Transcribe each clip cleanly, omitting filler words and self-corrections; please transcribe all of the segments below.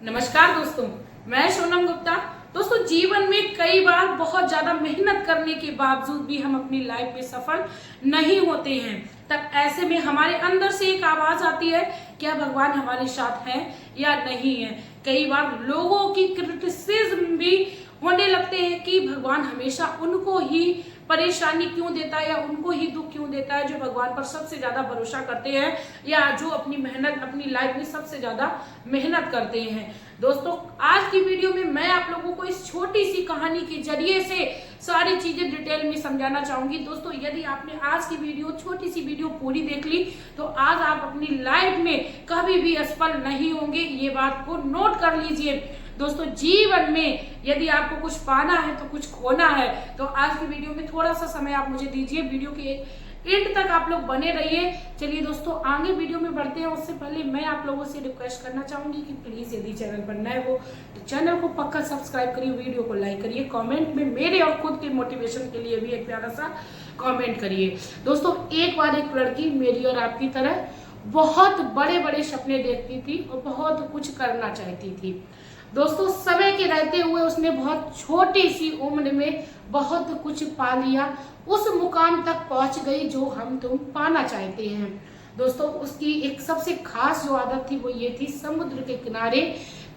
नमस्कार दोस्तों, मैं सोनम गुप्ता। दोस्तों, जीवन में कई बार बहुत ज्यादा मेहनत करने के बावजूद भी हम अपनी लाइफ में सफल नहीं होते हैं। तब ऐसे में हमारे अंदर से एक आवाज आती है, क्या भगवान हमारे साथ है या नहीं है। कई बार लोगों की क्रिटिसिज्म भी होने लगते हैं कि भगवान हमेशा uनको ही परेशानी क्यों देता है या उनको ही दुख क्यों देता है जो भगवान पर सबसे ज्यादा भरोसा करते हैं या जो अपनी मेहनत अपनी लाइफ में सबसे ज्यादा मेहनत करते हैं। दोस्तों, आज की वीडियो में मैं आप लोगों को इस छोटी सी कहानी के जरिए से सारी चीजें डिटेल में समझाना चाहूंगी। दोस्तों, यदि आपने आज की वीडियो छोटी सी वीडियो पूरी देख ली तो आज आप अपनी लाइफ में कभी भी असफल नहीं होंगे, ये बात को नोट कर लीजिए। दोस्तों, जीवन में यदि आपको कुछ पाना है तो कुछ खोना है, तो आज की वीडियो में थोड़ा सा समय आप मुझे दीजिए, वीडियो के एंड तक आप लोग बने रहिए। चलिए दोस्तों, आगे वीडियो में बढ़ते हैं। उससे पहले मैं आप लोगों से रिक्वेस्ट करना चाहूंगी कि प्लीज यदि चैनल पर नए हो तो चैनल को पक्का सब्सक्राइब करिए, वीडियो को लाइक करिए, कमेंट में मेरे और खुद के मोटिवेशन के लिए भी एक प्यारा सा कमेंट करिए। दोस्तों, एक बार एक लड़की मेरी और आपकी तरह बहुत बड़े बड़े सपने देखती थी और बहुत कुछ करना चाहती थी। दोस्तों, समय के रहते हुए उसने बहुत छोटी सी उम्र में बहुत कुछ पा लिया, उस मुकाम तक पहुंच गई जो हम तुम पाना चाहते हैं। दोस्तों, उसकी एक सबसे खास जो आदत थी वो ये थी, समुद्र के किनारे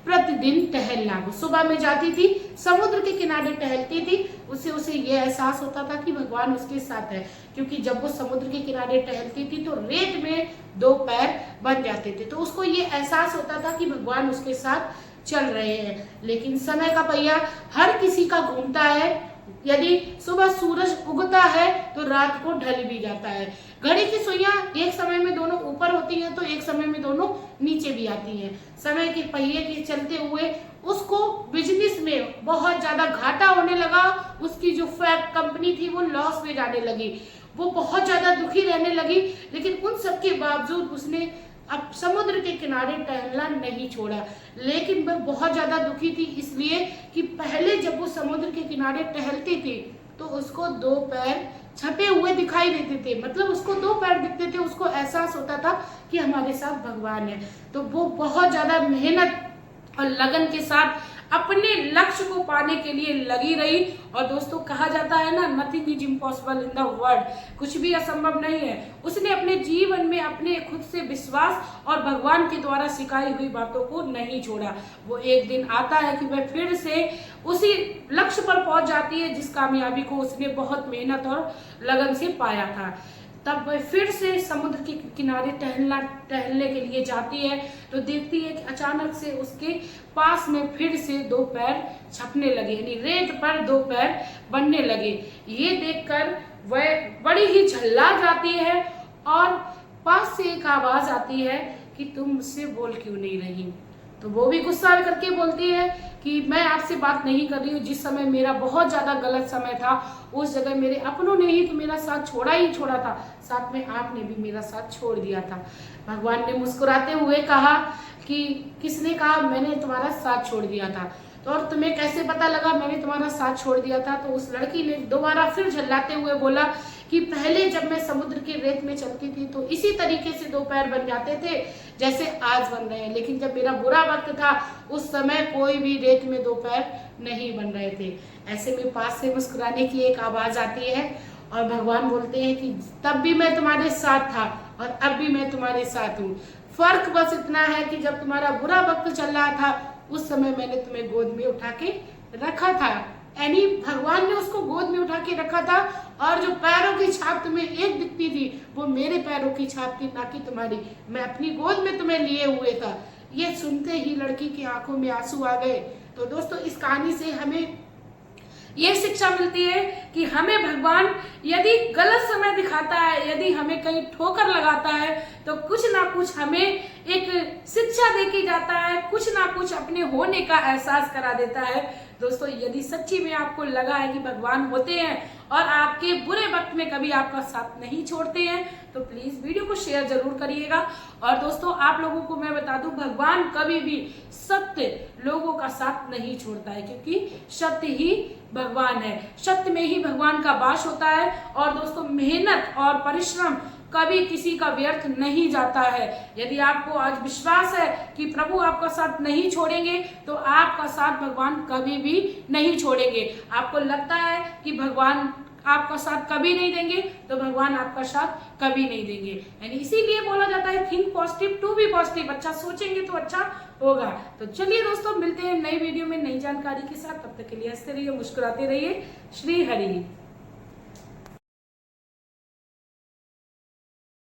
प्रतिदिन टहलना। वो सुबह में जाती थी, समुद्र के किनारे टहलती थी, उससे उसे ये एहसास होता था कि भगवान उसके साथ है, क्योंकि जब वो समुद्र के किनारे टहलती थी तो रेत में दो पैर बन जाते थे, तो उसको ये एहसास होता था कि भगवान उसके साथ चल रहे हैं। लेकिन समय का पहिया हर किसी का घूमता है, यदि सुबह सूरज उगता है तो रात को ढल भी जाता है। घड़ी की सुइयां एक समय में दोनों ऊपर होती हैं तो एक समय में दोनों नीचे भी आती हैं। समय के पहिए के चलते हुए उसको बिजनेस में बहुत ज्यादा घाटा होने लगा, उसकी जो कंपनी थी वो लॉस में जाने लगी, वो बहुत ज्यादा दुखी रहने लगी। लेकिन उन सब के बावजूद उसने अब समुद्र के किनारे टहलना नहीं छोड़ा। लेकिन वह बहुत ज्यादा दुखी थी, इसलिए कि पहले जब वो समुद्र के किनारे टहलती थी तो उसको दो पैर छपे हुए दिखाई देते थे, मतलब उसको दो पैर दिखते थे, उसको एहसास होता था कि हमारे साथ भगवान है। तो वो बहुत ज्यादा मेहनत और लगन के साथ अपने लक्ष्य को पाने के लिए लगी रही। और दोस्तों, कहा जाता है ना, nothing is impossible in the world, कुछ भी असंभव नहीं है। उसने अपने जीवन में अपने खुद से विश्वास और भगवान के द्वारा सिखाई हुई बातों को नहीं छोड़ा। वो एक दिन आता है कि वह फिर से उसी लक्ष्य पर पहुंच जाती है जिस कामयाबी को उसने बहुत मेहनत और लगन से पाया था। तब वह फिर से समुद्र के किनारे टहलने के लिए जाती है तो देखती है कि अचानक से उसके पास में फिर से दो पैर छपने लगे, यानी रेत पर दो पैर बनने लगे। ये देखकर वह बड़ी ही झल्ला जाती है और पास से एक आवाज आती है कि तुम मुझसे बोल क्यों नहीं रही। तो वो भी गुस्सा करके बोलती है कि मैं आपसे बात नहीं कर रही हूँ, जिस समय मेरा बहुत ज्यादा गलत समय था उस जगह मेरे अपनों ने ही तो मेरा साथ छोड़ा ही छोड़ा था, साथ में आपने भी मेरा साथ छोड़ दिया था। भगवान ने मुस्कुराते हुए कहा कि किसने कहा मैंने तुम्हारा साथ छोड़ दिया था, तो और तुम्हें कैसे पता लगा मैंने तुम्हारा साथ छोड़ दिया था। तो उस लड़की ने दोबारा फिर झल्लाते हुए बोला कि पहले जब मैं समुद्र की रेत में चलती थी तो इसी तरीके से दो पैर बन जाते थे जैसे आज बन रहे हैं, लेकिन जब मेरा बुरा वक्त था उस समय कोई भी रेत में दो पैर नहीं बन रहे थे। ऐसे में पास से मुस्कुराने की एक आवाज आती है और भगवान बोलते हैं कि तब भी मैं तुम्हारे साथ था और अब भी मैं तुम्हारे साथ हूँ। फर्क बस इतना है कि जब तुम्हारा बुरा वक्त चल रहा था उस समय मैंने तुम्हें गोद में उठा के रखा था, यानी भगवान ने उसको गोद में उठा के रखा था। और जो पैरों की छाप तुम्हें एक दिखती थी वो मेरे पैरों की छाप थी, ना कि तुम्हारी। मैं अपनी गोद में तुम्हें लिए हुए था। ये सुनते ही लड़की की आंखों में आंसू आ गए। तो दोस्तों, इस कहानी से हमें ये शिक्षा मिलती है कि हमें भगवान यदि गलत समय दिखाता है, यदि हमें कहीं ठोकर लगाता है तो कुछ ना कुछ हमें एक शिक्षा दे के जाता है, कुछ ना कुछ अपने होने का एहसास करा देता है। दोस्तों, यदि सच्ची में आपको लगा है कि भगवान होते हैं और आपके बुरे वक्त में कभी आपका साथ नहीं छोड़ते हैं तो प्लीज वीडियो को शेयर जरूर करिएगा। और दोस्तों, आप लोगों को मैं बता दूं, भगवान कभी भी सत्य लोगों का साथ नहीं छोड़ता है, क्योंकि सत्य ही भगवान है, सत्य में ही भगवान का वास होता है। और दोस्तों, मेहनत और परिश्रम कभी किसी का व्यर्थ नहीं जाता है। यदि आपको आज विश्वास है कि प्रभु आपका साथ नहीं छोड़ेंगे, तो आपका साथ भगवान कभी भी नहीं छोड़ेंगे। आपको लगता है कि भगवान आपका साथ कभी नहीं देंगे, तो भगवान आपका साथ कभी नहीं देंगे। यानी इसीलिए बोला जाता है think positive to be positive. अच्छा सोचेंगे तो अच्छा होगा। तो चलिए दोस्तों, मिलते हैं नई वीडियो में नई जानकारी के साथ। तब तक के लिए हंसते रहिए, मुस्कुराते रहिए। श्री हरि।